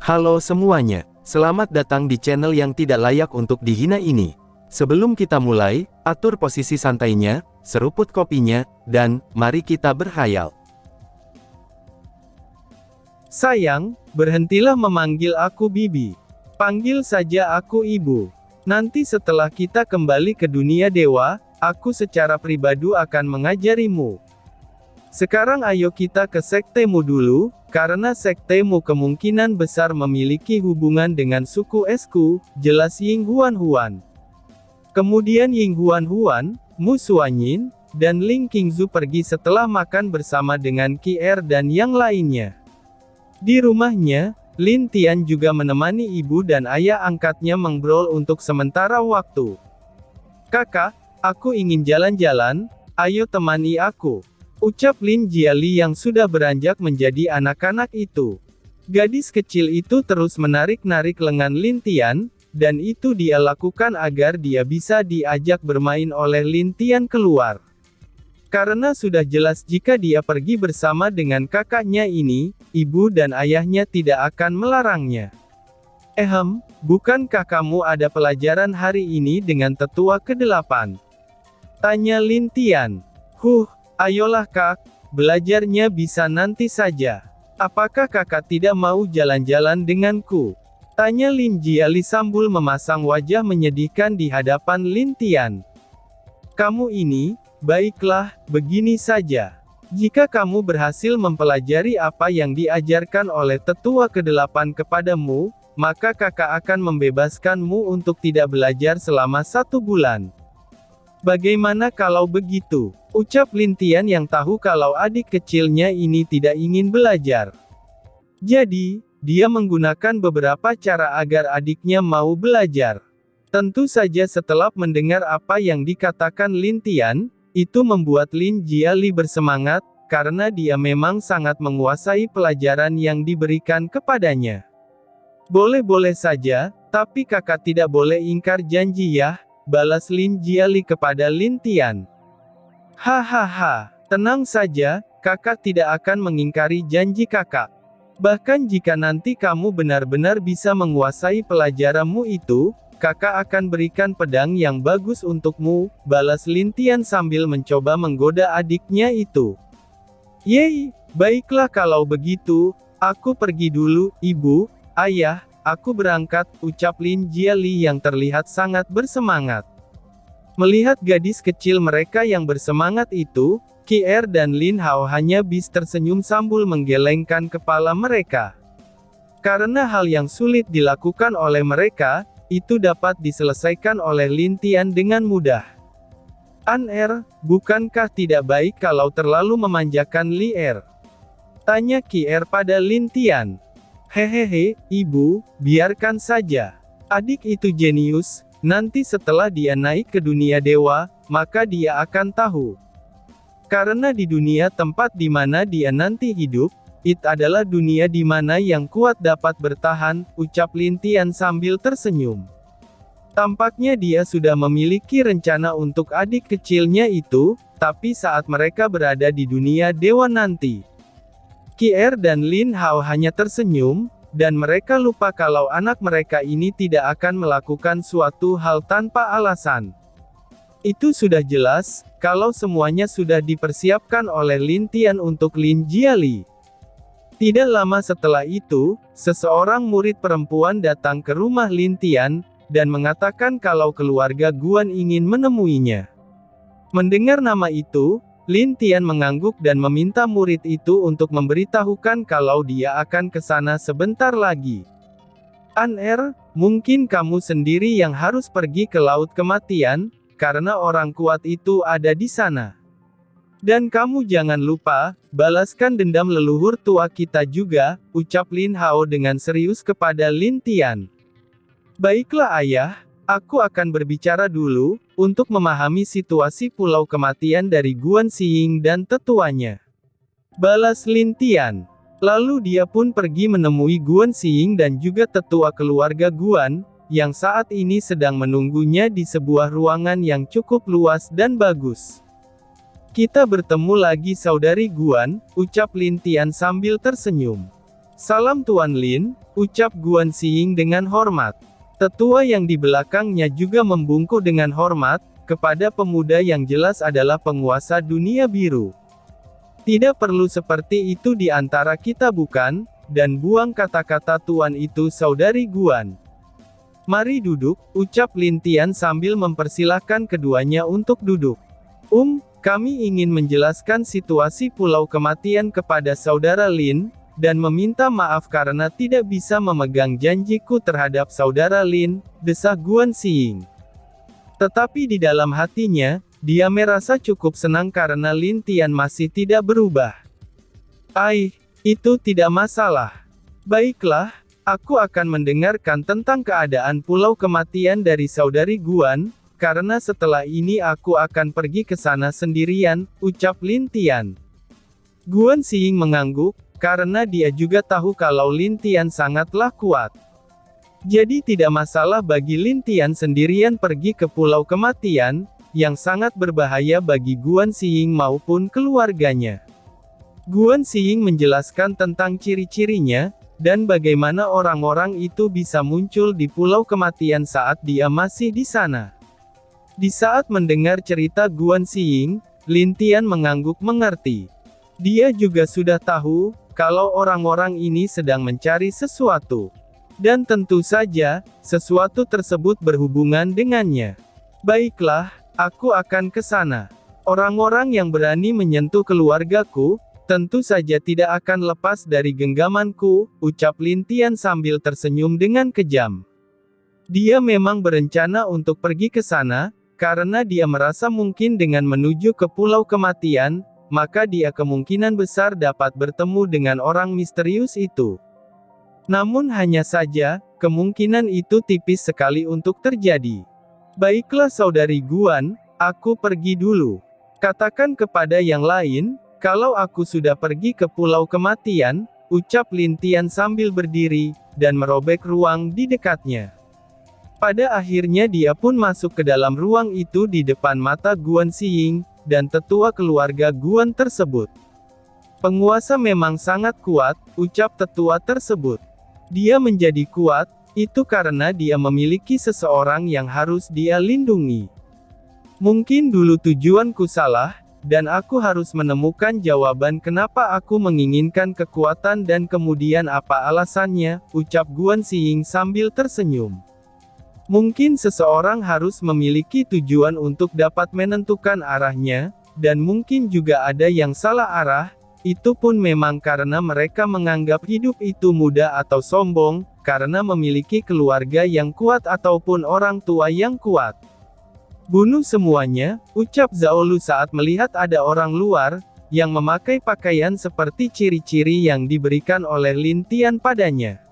Halo semuanya, selamat datang di channel yang tidak layak untuk dihina ini. Sebelum kita mulai, atur posisi santainya, seruput kopinya, dan mari kita berkhayal. Sayang, berhentilah memanggil aku Bibi. Panggil saja aku Ibu. Nanti setelah kita kembali ke dunia dewa, aku secara pribadi akan mengajarimu. Sekarang ayo kita ke sektemu dulu, karena sektemu kemungkinan besar memiliki hubungan dengan suku esku, jelas Ying Huan Huan. Kemudian Ying Huan Huan, Mu Suanyin, dan Ling Qingzu pergi setelah makan bersama dengan Qi Er dan yang lainnya. Di rumahnya, Lin Tian juga menemani ibu dan ayah angkatnya mengobrol untuk sementara waktu. Kakak, aku ingin jalan-jalan, ayo temani aku. Ucap Lin Jiali yang sudah beranjak menjadi anak-anak itu. Gadis kecil itu terus menarik-narik lengan Lin Tian, dan itu dia lakukan agar dia bisa diajak bermain oleh Lin Tian keluar. Karena sudah jelas jika dia pergi bersama dengan kakaknya ini, ibu dan ayahnya tidak akan melarangnya. Bukankah kamu ada pelajaran hari ini dengan tetua ke-8? Tanya Lin Tian. Ayolah kak, belajarnya bisa nanti saja. Apakah kakak tidak mau jalan-jalan denganku? Tanya Lin Jiali sambil memasang wajah menyedihkan di hadapan Lin Tian. Kamu ini, baiklah, begini saja. Jika kamu berhasil mempelajari apa yang diajarkan oleh tetua ke-8 kepadamu, maka kakak akan membebaskanmu untuk tidak belajar selama 1 bulan. Bagaimana kalau begitu? Ucap Lin Tian yang tahu kalau adik kecilnya ini tidak ingin belajar. Jadi, dia menggunakan beberapa cara agar adiknya mau belajar. Tentu saja setelah mendengar apa yang dikatakan Lin Tian, itu membuat Lin Jiali bersemangat, karena dia memang sangat menguasai pelajaran yang diberikan kepadanya. Boleh-boleh saja, tapi kakak tidak boleh ingkar janji ya, balas Lin Jiali kepada Lin Tian. Hahaha, tenang saja, kakak tidak akan mengingkari janji kakak. Bahkan jika nanti kamu benar-benar bisa menguasai pelajaranmu itu, kakak akan berikan pedang yang bagus untukmu, balas Lin Tian sambil mencoba menggoda adiknya itu. Yeay, baiklah kalau begitu, aku pergi dulu, ibu, ayah, aku berangkat, ucap Lin Jiali yang terlihat sangat bersemangat. Melihat gadis kecil mereka yang bersemangat itu, Qi Er dan Lin Hao hanya bisa tersenyum sambil menggelengkan kepala mereka. Karena hal yang sulit dilakukan oleh mereka, itu dapat diselesaikan oleh Lin Tian dengan mudah. An Er, bukankah tidak baik kalau terlalu memanjakan Li Er? Tanya Qi Er pada Lin Tian. Hehehe, ibu, biarkan saja. Adik itu jenius. Nanti setelah dia naik ke dunia dewa, maka dia akan tahu. Karena di dunia tempat di mana dia nanti hidup, itu adalah dunia di mana yang kuat dapat bertahan, ucap Lin Tian sambil tersenyum. Tampaknya dia sudah memiliki rencana untuk adik kecilnya itu, tapi saat mereka berada di dunia dewa nanti, Qi Er dan Lin Hao hanya tersenyum, dan mereka lupa kalau anak mereka ini tidak akan melakukan suatu hal tanpa alasan. Itu sudah jelas, kalau semuanya sudah dipersiapkan oleh Lin Tian untuk Lin Jiali. Tidak lama setelah itu, seseorang murid perempuan datang ke rumah Lin Tian, dan mengatakan kalau keluarga Guan ingin menemuinya. Mendengar nama itu, Lin Tian mengangguk dan meminta murid itu untuk memberitahukan kalau dia akan ke sana sebentar lagi. An Er, mungkin kamu sendiri yang harus pergi ke Laut Kematian, karena orang kuat itu ada di sana. Dan kamu jangan lupa, balaskan dendam leluhur tua kita juga, ucap Lin Hao dengan serius kepada Lin Tian. Baiklah ayah, aku akan berbicara dulu, untuk memahami situasi Pulau Kematian dari Guan Xiying dan tetuanya. Balas Lin Tian. Lalu dia pun pergi menemui Guan Xiying dan juga tetua keluarga Guan, yang saat ini sedang menunggunya di sebuah ruangan yang cukup luas dan bagus. Kita bertemu lagi saudari Guan, ucap Lin Tian sambil tersenyum. Salam Tuan Lin, ucap Guan Xiying dengan hormat. Tetua yang di belakangnya juga membungkuk dengan hormat, kepada pemuda yang jelas adalah penguasa dunia biru. Tidak perlu seperti itu di antara kita bukan? Dan buang kata-kata tuan itu saudari Guan. Mari duduk, ucap Lin Tian sambil mempersilahkan keduanya untuk duduk. Kami ingin menjelaskan situasi Pulau Kematian kepada saudara Lin, dan meminta maaf karena tidak bisa memegang janjiku terhadap saudara Lin, desah Guan Xiying. Tetapi di dalam hatinya, dia merasa cukup senang karena Lin Tian masih tidak berubah. Itu tidak masalah. Baiklah, aku akan mendengarkan tentang keadaan Pulau Kematian dari saudari Guan, karena setelah ini aku akan pergi ke sana sendirian, ucap Lin Tian. Guan Xiying mengangguk, karena dia juga tahu kalau Lin Tian sangatlah kuat. Jadi tidak masalah bagi Lin Tian sendirian pergi ke Pulau Kematian, yang sangat berbahaya bagi Guan Xiying maupun keluarganya. Guan Xiying menjelaskan tentang ciri-cirinya, dan bagaimana orang-orang itu bisa muncul di Pulau Kematian saat dia masih di sana. Di saat mendengar cerita Guan Xiying, Lin Tian mengangguk mengerti. Dia juga sudah tahu, kalau orang-orang ini sedang mencari sesuatu. Dan tentu saja, sesuatu tersebut berhubungan dengannya. Baiklah, aku akan ke sana. Orang-orang yang berani menyentuh keluargaku, tentu saja tidak akan lepas dari genggamanku, ucap Lin Tian sambil tersenyum dengan kejam. Dia memang berencana untuk pergi ke sana, karena dia merasa mungkin dengan menuju ke Pulau Kematian, maka dia kemungkinan besar dapat bertemu dengan orang misterius itu. Namun hanya saja, kemungkinan itu tipis sekali untuk terjadi. Baiklah saudari Guan, aku pergi dulu. Katakan kepada yang lain, kalau aku sudah pergi ke Pulau Kematian, ucap Lin Tian sambil berdiri, dan merobek ruang di dekatnya. Pada akhirnya dia pun masuk ke dalam ruang itu di depan mata Guan Xiying, dan tetua keluarga Guan tersebut. Penguasa memang sangat kuat, ucap tetua tersebut. Dia menjadi kuat, itu karena dia memiliki seseorang yang harus dia lindungi. Mungkin dulu tujuanku salah, dan aku harus menemukan jawaban kenapa aku menginginkan kekuatan dan kemudian apa alasannya, ucap Guan Xiying sambil tersenyum. Mungkin seseorang harus memiliki tujuan untuk dapat menentukan arahnya, dan mungkin juga ada yang salah arah, itu pun memang karena mereka menganggap hidup itu mudah atau sombong, karena memiliki keluarga yang kuat ataupun orang tua yang kuat. Bunuh semuanya, ucap Zhao Lu saat melihat ada orang luar, yang memakai pakaian seperti ciri-ciri yang diberikan oleh Lin Tian padanya.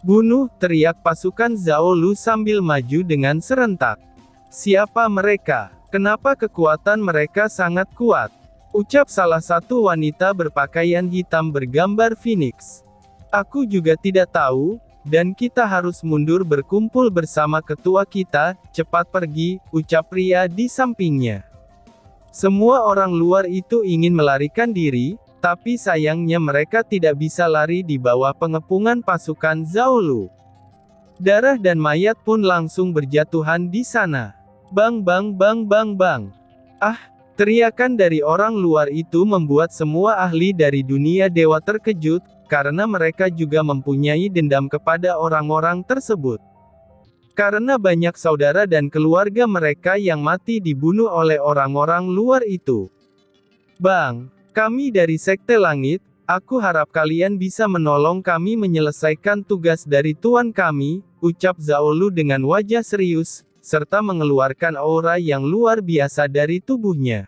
Bunuh, teriak pasukan Zhao Lu sambil maju dengan serentak. Siapa mereka? Kenapa kekuatan mereka sangat kuat? Ucap salah satu wanita berpakaian hitam bergambar Phoenix. Aku juga tidak tahu, dan kita harus mundur berkumpul bersama ketua kita, cepat pergi, ucap pria di sampingnya. Semua orang luar itu ingin melarikan diri, tapi sayangnya mereka tidak bisa lari di bawah pengepungan pasukan Zhao Lu. Darah dan mayat pun langsung berjatuhan di sana. Bang bang bang bang bang. Teriakan dari orang luar itu membuat semua ahli dari dunia dewa terkejut, karena mereka juga mempunyai dendam kepada orang-orang tersebut. Karena banyak saudara dan keluarga mereka yang mati dibunuh oleh orang-orang luar itu. Bang! Kami dari Sekte Langit, aku harap kalian bisa menolong kami menyelesaikan tugas dari Tuan kami, ucap Zhao Lu dengan wajah serius, serta mengeluarkan aura yang luar biasa dari tubuhnya.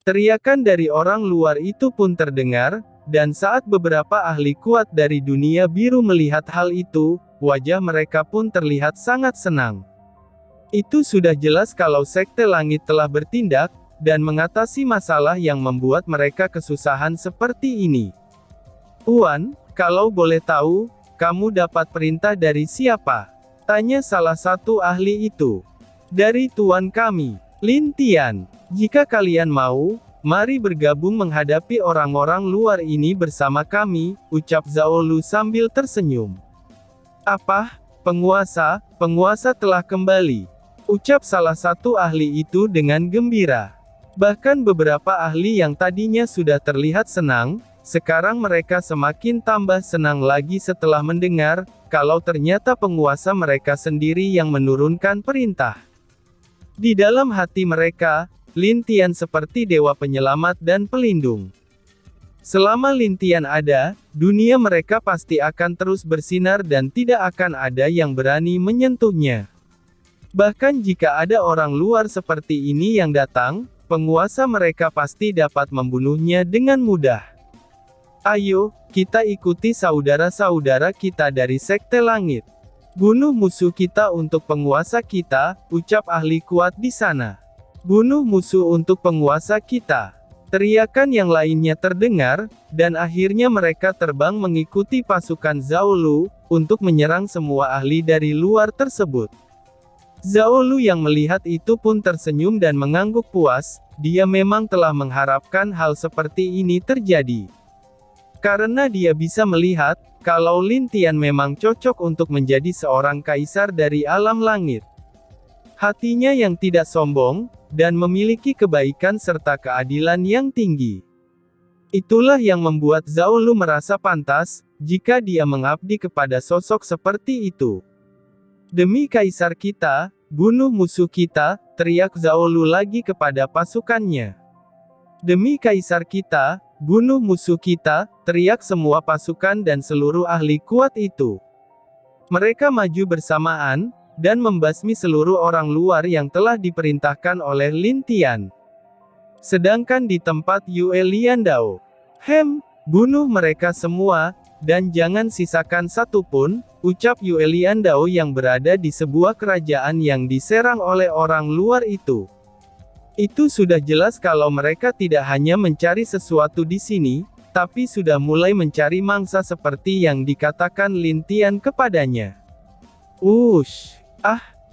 Teriakan dari orang luar itu pun terdengar, dan saat beberapa ahli kuat dari dunia biru melihat hal itu, wajah mereka pun terlihat sangat senang. Itu sudah jelas kalau Sekte Langit telah bertindak, dan mengatasi masalah yang membuat mereka kesusahan seperti ini. Tuan, kalau boleh tahu, kamu dapat perintah dari siapa? Tanya salah satu ahli itu. Dari Tuan kami, Lin Tian. Jika kalian mau, Mari bergabung menghadapi orang-orang luar ini bersama kami, ucap Zhao Lu sambil tersenyum. Apa? Penguasa telah kembali, ucap salah satu ahli itu dengan gembira. Bahkan beberapa ahli yang tadinya sudah terlihat senang, sekarang mereka semakin tambah senang lagi setelah mendengar, kalau ternyata penguasa mereka sendiri yang menurunkan perintah. Di dalam hati mereka, Lin Tian seperti dewa penyelamat dan pelindung. Selama Lin Tian ada, dunia mereka pasti akan terus bersinar dan tidak akan ada yang berani menyentuhnya. Bahkan jika ada orang luar seperti ini yang datang, penguasa mereka pasti dapat membunuhnya dengan mudah. Ayo, kita ikuti saudara-saudara kita dari Sekte Langit. Bunuh musuh kita untuk penguasa kita, ucap ahli kuat di sana. Bunuh musuh untuk penguasa kita. Teriakan yang lainnya terdengar, dan akhirnya mereka terbang mengikuti pasukan Zhao Lu, untuk menyerang semua ahli dari luar tersebut. Zhao Lu yang melihat itu pun tersenyum dan mengangguk puas, dia memang telah mengharapkan hal seperti ini terjadi. Karena dia bisa melihat, kalau Lin Tian memang cocok untuk menjadi seorang kaisar dari alam langit. Hatinya yang tidak sombong, dan memiliki kebaikan serta keadilan yang tinggi. Itulah yang membuat Zhao Lu merasa pantas, jika dia mengabdi kepada sosok seperti itu. Demi kaisar kita, bunuh musuh kita, teriak Zhao Lu lagi kepada pasukannya. Demi kaisar kita, bunuh musuh kita, teriak semua pasukan dan seluruh ahli kuat itu. Mereka maju bersamaan, dan membasmi seluruh orang luar yang telah diperintahkan oleh Lin Tian. Sedangkan di tempat Yue Liandao, bunuh mereka semua, dan jangan sisakan satupun, ucap Yue Liandao yang berada di sebuah kerajaan yang diserang oleh orang luar itu. Itu sudah jelas kalau mereka tidak hanya mencari sesuatu di sini, tapi sudah mulai mencari mangsa seperti yang dikatakan Lin Tian kepadanya.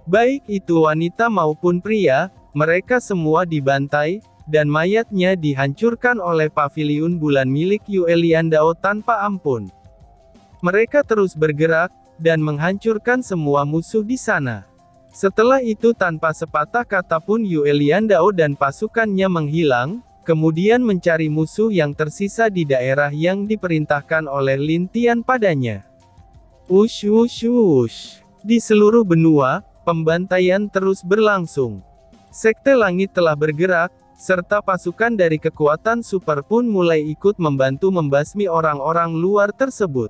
Baik itu wanita maupun pria, mereka semua dibantai, dan mayatnya dihancurkan oleh paviliun bulan milik Yue Liandao tanpa ampun. Mereka terus bergerak, dan menghancurkan semua musuh di sana. Setelah itu tanpa sepatah kata pun Yue Liandao dan pasukannya menghilang, kemudian mencari musuh yang tersisa di daerah yang diperintahkan oleh Lin Tian padanya. Di seluruh benua, pembantaian terus berlangsung. Sekte Langit telah bergerak, serta pasukan dari kekuatan super pun mulai ikut membantu membasmi orang-orang luar tersebut.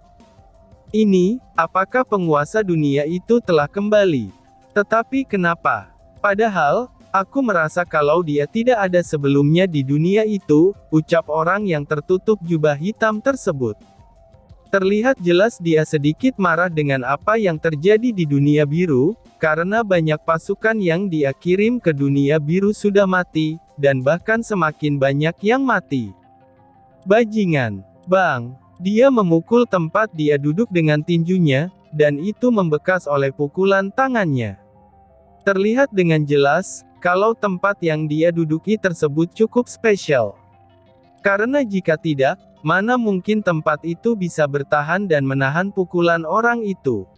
Ini, apakah penguasa dunia itu telah kembali? Tetapi kenapa? Padahal, aku merasa kalau dia tidak ada sebelumnya di dunia itu, ucap orang yang tertutup jubah hitam tersebut. Terlihat jelas dia sedikit marah dengan apa yang terjadi di dunia biru, karena banyak pasukan yang dia kirim ke dunia biru sudah mati, dan bahkan semakin banyak yang mati. Bajingan! Bang! Dia memukul tempat dia duduk dengan tinjunya, dan itu membekas oleh pukulan tangannya. Terlihat dengan jelas, kalau tempat yang dia duduki tersebut cukup spesial. Karena jika tidak, mana mungkin tempat itu bisa bertahan dan menahan pukulan orang itu.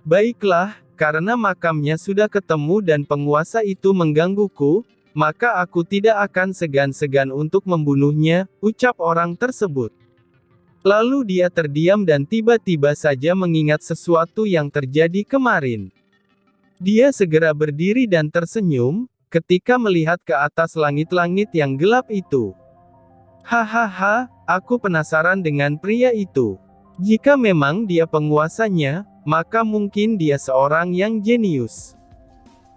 Baiklah, karena makamnya sudah ketemu dan penguasa itu menggangguku, maka aku tidak akan segan-segan untuk membunuhnya, ucap orang tersebut. Lalu dia terdiam dan tiba-tiba saja mengingat sesuatu yang terjadi kemarin. Dia segera berdiri dan tersenyum, ketika melihat ke atas langit-langit yang gelap itu. Aku penasaran dengan pria itu. Jika memang dia penguasanya, maka mungkin dia seorang yang jenius.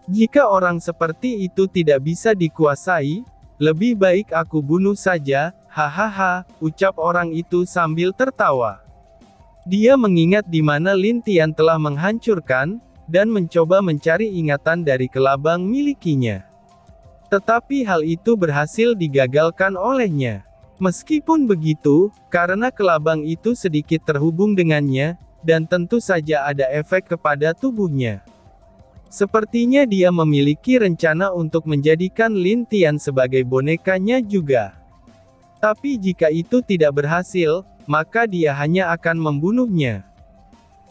Jika orang seperti itu tidak bisa dikuasai, lebih baik aku bunuh saja, ucap orang itu sambil tertawa. Dia mengingat di mana Lin Tian telah menghancurkan, dan mencoba mencari ingatan dari kelabang milikinya. Tetapi hal itu berhasil digagalkan olehnya. Meskipun begitu, karena kelabang itu sedikit terhubung dengannya, dan tentu saja ada efek kepada tubuhnya. Sepertinya dia memiliki rencana untuk menjadikan Lin Tian sebagai bonekanya juga. Tapi jika itu tidak berhasil, maka dia hanya akan membunuhnya.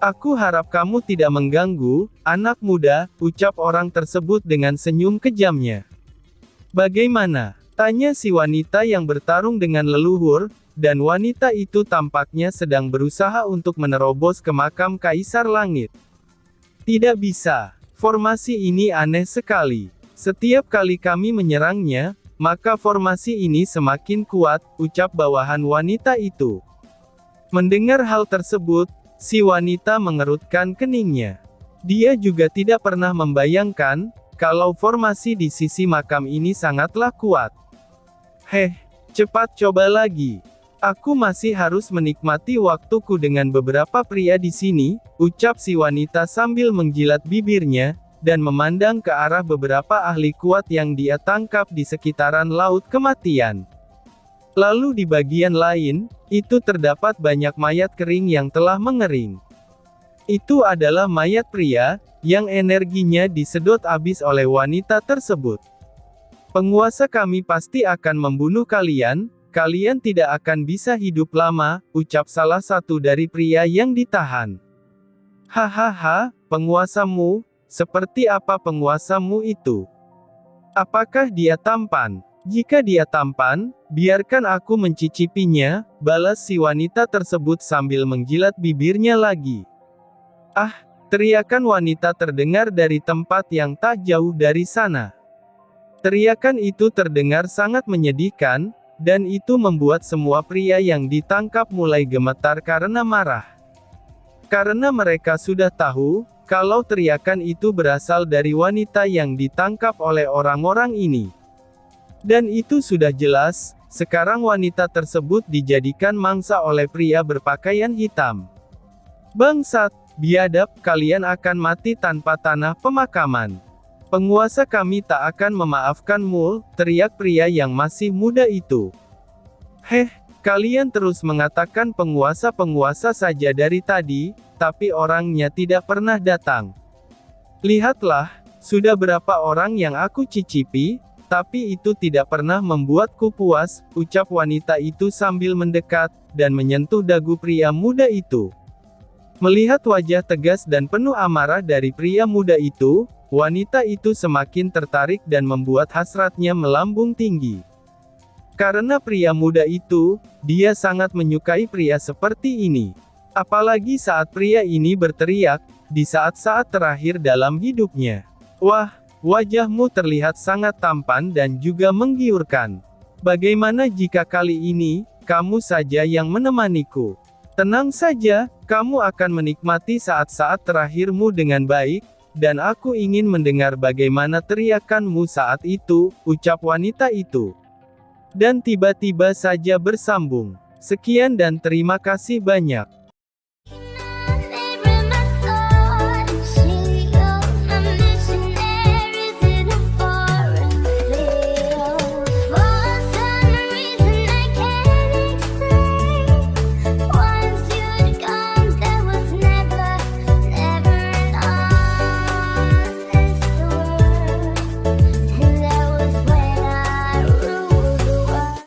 Aku harap kamu tidak mengganggu, anak muda, ucap orang tersebut dengan senyum kejamnya. Bagaimana? Tanya si wanita yang bertarung dengan leluhur, dan wanita itu tampaknya sedang berusaha untuk menerobos ke makam Kaisar Langit. Tidak bisa. Formasi ini aneh sekali. Setiap kali kami menyerangnya, maka formasi ini semakin kuat, ucap bawahan wanita itu. Mendengar hal tersebut, si wanita mengerutkan keningnya. Dia juga tidak pernah membayangkan, kalau formasi di sisi makam ini sangatlah kuat. Cepat coba lagi. Aku masih harus menikmati waktuku dengan beberapa pria di sini, ucap si wanita sambil menjilat bibirnya, dan memandang ke arah beberapa ahli kuat yang dia tangkap di sekitaran Laut Kematian. Lalu di bagian lain, itu terdapat banyak mayat kering yang telah mengering. Itu adalah mayat pria, yang energinya disedot habis oleh wanita tersebut. Penguasa kami pasti akan membunuh kalian. Kalian tidak akan bisa hidup lama, ucap salah satu dari pria yang ditahan. Hahaha, penguasamu, seperti apa penguasamu itu? Apakah dia tampan? Jika dia tampan, biarkan aku mencicipinya, balas si wanita tersebut sambil menjilat bibirnya lagi. Ah, teriakan wanita terdengar dari tempat yang tak jauh dari sana. Teriakan itu terdengar sangat menyedihkan, dan itu membuat semua pria yang ditangkap mulai gemetar karena marah. Karena mereka sudah tahu, kalau teriakan itu berasal dari wanita yang ditangkap oleh orang-orang ini. Dan itu sudah jelas, sekarang wanita tersebut dijadikan mangsa oleh pria berpakaian hitam. Bangsat, biadab, kalian akan mati tanpa tanah pemakaman. Penguasa kami tak akan memaafkanmu, teriak pria yang masih muda itu. Kalian terus mengatakan penguasa-penguasa saja dari tadi, tapi orangnya tidak pernah datang. Lihatlah, sudah berapa orang yang aku cicipi, tapi itu tidak pernah membuatku puas, ucap wanita itu sambil mendekat, dan menyentuh dagu pria muda itu. Melihat wajah tegas dan penuh amarah dari pria muda itu, wanita itu semakin tertarik dan membuat hasratnya melambung tinggi. Karena pria muda itu, dia sangat menyukai pria seperti ini. Apalagi saat pria ini berteriak, di saat-saat terakhir dalam hidupnya. Wah, wajahmu terlihat sangat tampan dan juga menggiurkan. Bagaimana jika kali ini, kamu saja yang menemaniku? Tenang saja, kamu akan menikmati saat-saat terakhirmu dengan baik, dan aku ingin mendengar bagaimana teriakanmu saat itu, ucap wanita itu. Dan tiba-tiba saja bersambung. Sekian dan terima kasih banyak.